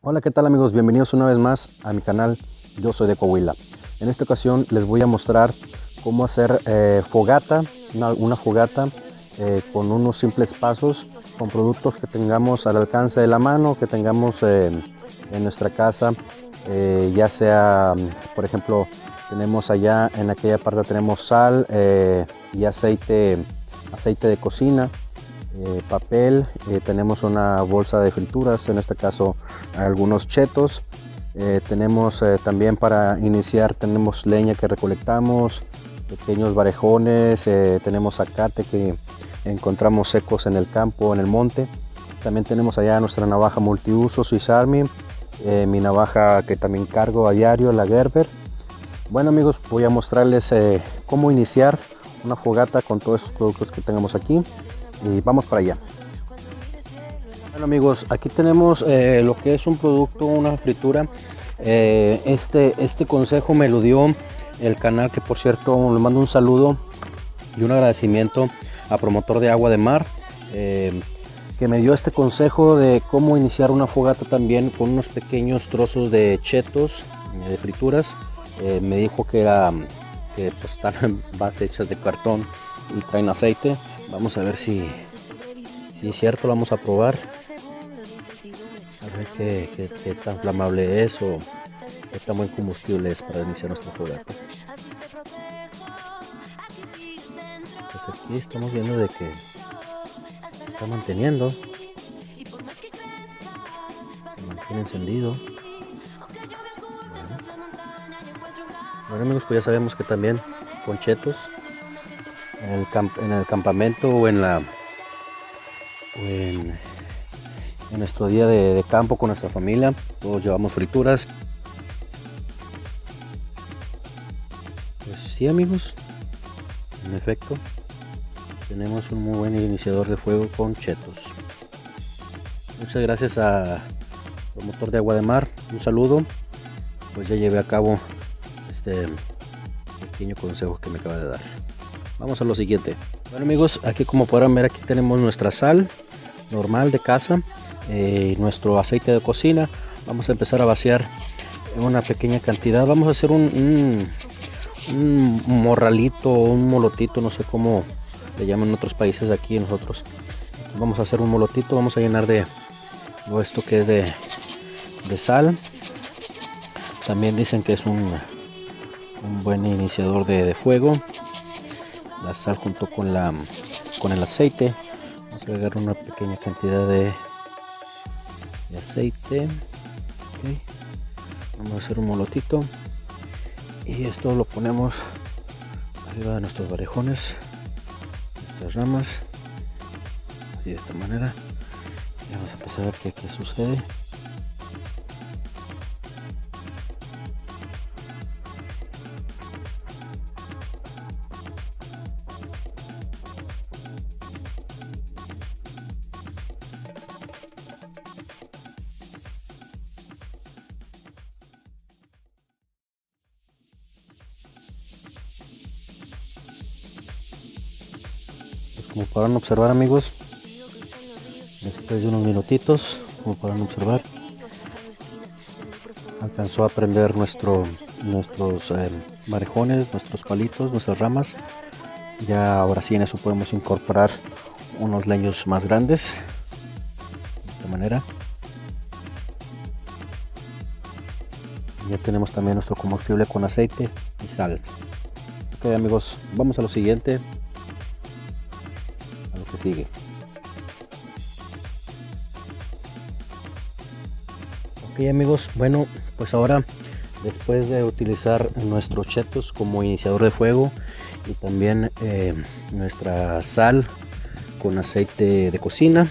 Hola, ¿qué tal amigos? Bienvenidos una vez más a mi canal. Yo soy de Coahuila. En esta ocasión les voy a mostrar cómo hacer fogata, una fogata con unos simples pasos, con productos que tengamos al alcance de la mano, que tengamos en nuestra casa, ya sea, por ejemplo, tenemos allá en aquella parte tenemos sal y aceite de cocina. Papel, tenemos una bolsa de frituras, en este caso algunos chetos, tenemos también para iniciar, tenemos leña que recolectamos, pequeños varejones, tenemos zacate que encontramos secos en el campo, en el monte. También tenemos allá nuestra navaja multiuso Swiss Army, mi navaja que también cargo a diario, la Gerber. Bueno amigos, voy a mostrarles cómo iniciar una fogata con todos estos productos que tenemos aquí. Y vamos para allá. Bueno amigos, aquí tenemos lo que es un producto, una fritura. Este consejo me lo dio el canal, que por cierto le mando un saludo y un agradecimiento a Promotor de Agua de Mar, que me dio este consejo de cómo iniciar una fogata también con unos pequeños trozos de chetos, de frituras. Me dijo que pues, están base hechas de cartón y traen aceite. Vamos a ver si es cierto, lo vamos a probar. A ver qué tan flamable es o qué tan buen combustible es para iniciar nuestra fogata. Pues aquí estamos viendo de que se está manteniendo. Se mantiene encendido. Bueno amigos, pues ya sabemos que también con chetos en el campamento o en nuestro día de campo con nuestra familia, todos llevamos frituras. Pues sí amigos, en efecto tenemos un muy buen iniciador de fuego con chetos. Muchas gracias a Promotor de Agua de Mar, un saludo. Pues ya llevé a cabo este pequeño consejo que me acaba de dar. Vamos a lo siguiente. Bueno amigos, aquí como podrán ver, aquí tenemos nuestra sal normal de casa, nuestro aceite de cocina. Vamos a empezar a vaciar una pequeña cantidad. Vamos a hacer un morralito, un molotito, no sé cómo le llaman en otros países. Aquí nosotros vamos a hacer un molotito. Vamos a llenar de esto que es de sal. También dicen que es un buen iniciador de fuego. La sal junto con el aceite. Vamos a agregar una pequeña cantidad de aceite. Okay. Vamos a hacer un molotito y esto lo ponemos arriba de nuestros varejones, nuestras ramas, así de esta manera. Y vamos a empezar a ver qué sucede. Como podrán observar amigos, después de unos minutitos, como podrán observar, alcanzó a prender nuestros marejones, nuestros palitos, nuestras ramas. Ya ahora sí en eso podemos incorporar unos leños más grandes, de esta manera. Ya tenemos también nuestro combustible con aceite y sal. Ok amigos, vamos a lo siguiente. Sigue. Ok amigos, bueno pues ahora, después de utilizar nuestros chetos como iniciador de fuego y también nuestra sal con aceite de cocina,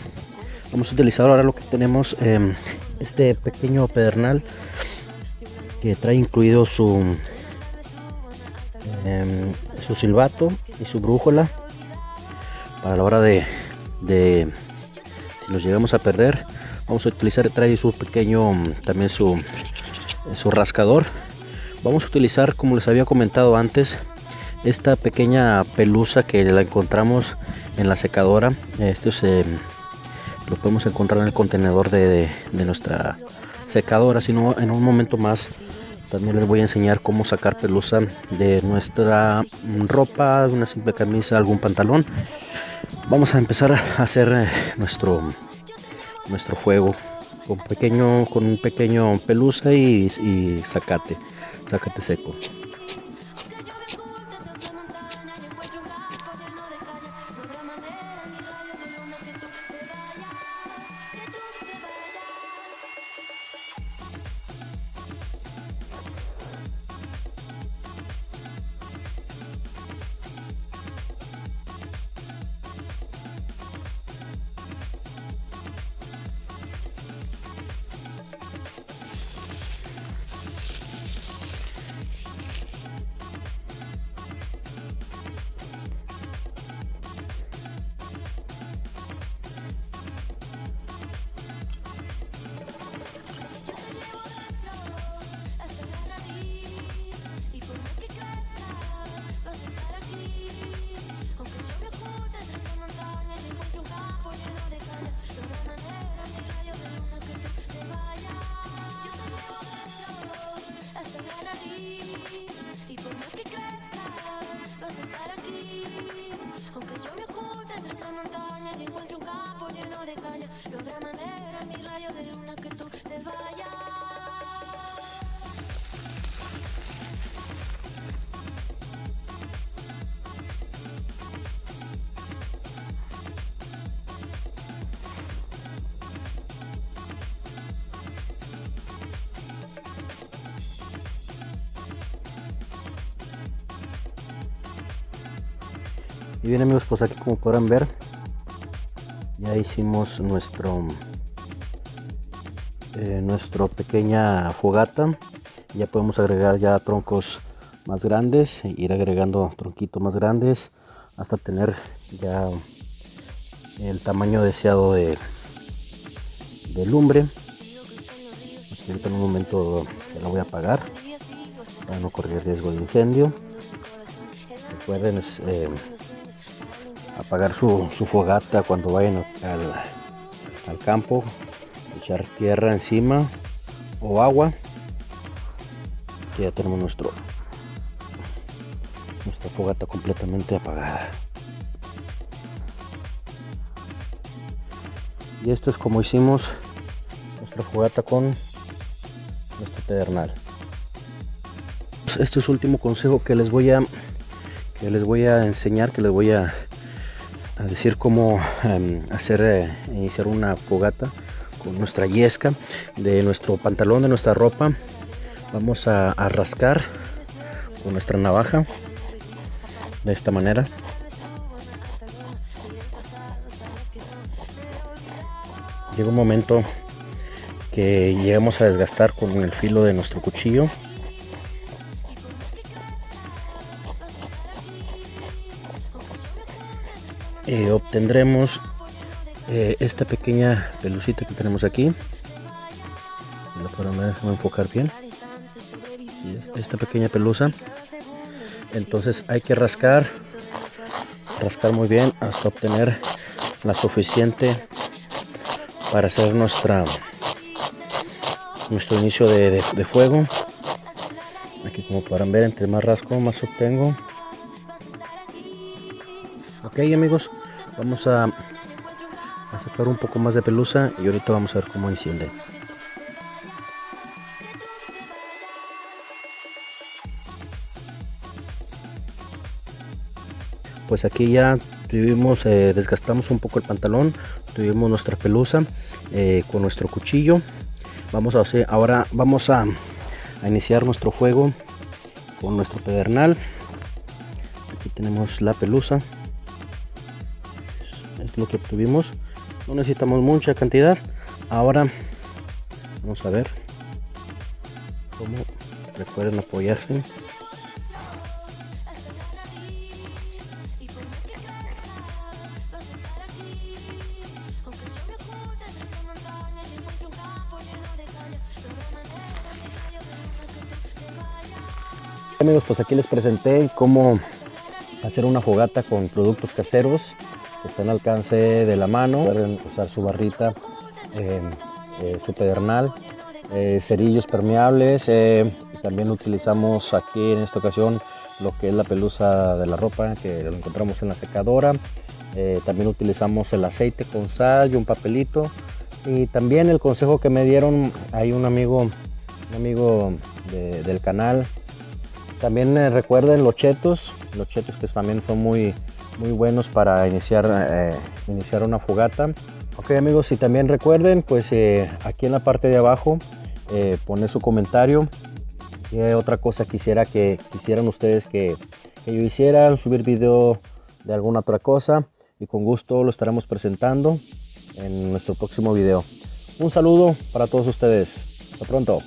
vamos a utilizar ahora lo que tenemos, este pequeño pedernal que trae incluido su silbato y su brújula. Para la hora de si nos llegamos a perder, vamos a utilizar, trae su pequeño, también su rascador. Vamos a utilizar, como les había comentado antes, esta pequeña pelusa que la encontramos en la secadora. Esto lo podemos encontrar en el contenedor de nuestra secadora, sino en un momento más también les voy a enseñar cómo sacar pelusa de nuestra ropa, de una simple camisa, algún pantalón. Vamos a empezar a hacer nuestro fuego con un pequeño pelusa y zacate seco. Y bien amigos, pues aquí como podrán ver ya hicimos nuestro pequeña fogata. Ya podemos agregar ya troncos más grandes, ir agregando tronquitos más grandes hasta tener ya el tamaño deseado de lumbre. Aquí ahorita en un momento ya la voy a apagar para no correr riesgo de incendio. Recuerden apagar su fogata cuando vayan al campo, echar tierra encima o agua, que ya tenemos nuestra fogata completamente apagada. Y esto es como hicimos nuestra fogata con nuestro pedernal. Este es el último consejo que les voy a enseñar, que les voy a decir cómo iniciar una fogata con nuestra yesca de nuestro pantalón, de nuestra ropa. Vamos a rascar con nuestra navaja de esta manera. Llega un momento que llegamos a desgastar con el filo de nuestro cuchillo. Obtendremos esta pequeña pelucita que tenemos aquí. La podrán ver, déjame enfocar bien. Esta pequeña pelusa. Entonces hay que rascar muy bien hasta obtener la suficiente para hacer nuestro inicio de fuego. Aquí como podrán ver, entre más rasco más obtengo. Ok amigos, vamos a sacar un poco más de pelusa y ahorita vamos a ver cómo enciende. Pues aquí ya tuvimos, desgastamos un poco el pantalón, tuvimos nuestra pelusa con nuestro cuchillo. Ahora vamos a iniciar nuestro fuego con nuestro pedernal. Aquí tenemos la pelusa. Es lo que obtuvimos. No necesitamos mucha cantidad. Ahora vamos a ver cómo. Recuerden apoyarse. Amigos, pues aquí les presenté cómo hacer una fogata con productos caseros que están al alcance de la mano. Pueden usar su barrita, su pedernal, cerillos permeables. También utilizamos aquí en esta ocasión lo que es la pelusa de la ropa, que lo encontramos en la secadora. También utilizamos el aceite con sal y un papelito. Y también el consejo que me dieron, hay un amigo del canal. También recuerden los chetos que también son muy buenos para iniciar una fogata. Ok amigos, y también recuerden pues aquí en la parte de abajo poner su comentario. Y otra cosa quisieran ustedes que yo hiciera, subir video de alguna otra cosa, y con gusto lo estaremos presentando en nuestro próximo video. Un saludo para todos ustedes. Hasta pronto.